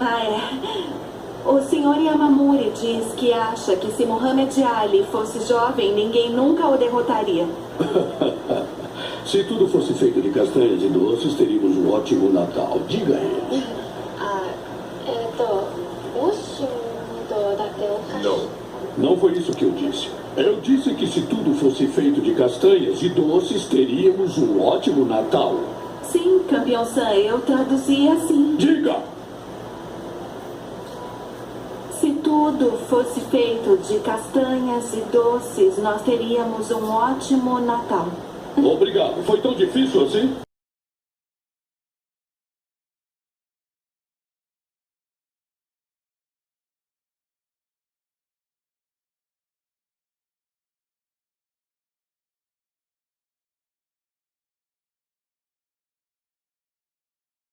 Ah, é. O Sr. Yamamuri diz que acha que se Muhammad Ali fosse jovem, ninguém nunca o derrotaria. Se tudo fosse feito de castanhas e doces, teríamos um ótimo Natal. Diga a ele. Não foi isso que eu disse. Eu disse que se tudo fosse feito de castanhas e doces, teríamos um ótimo Natal. Sim, campeão-san, eu traduzi assim. Diga! Se tudo fosse feito de castanhas e doces, nós teríamos um ótimo Natal. Obrigado. Foi tão difícil assim?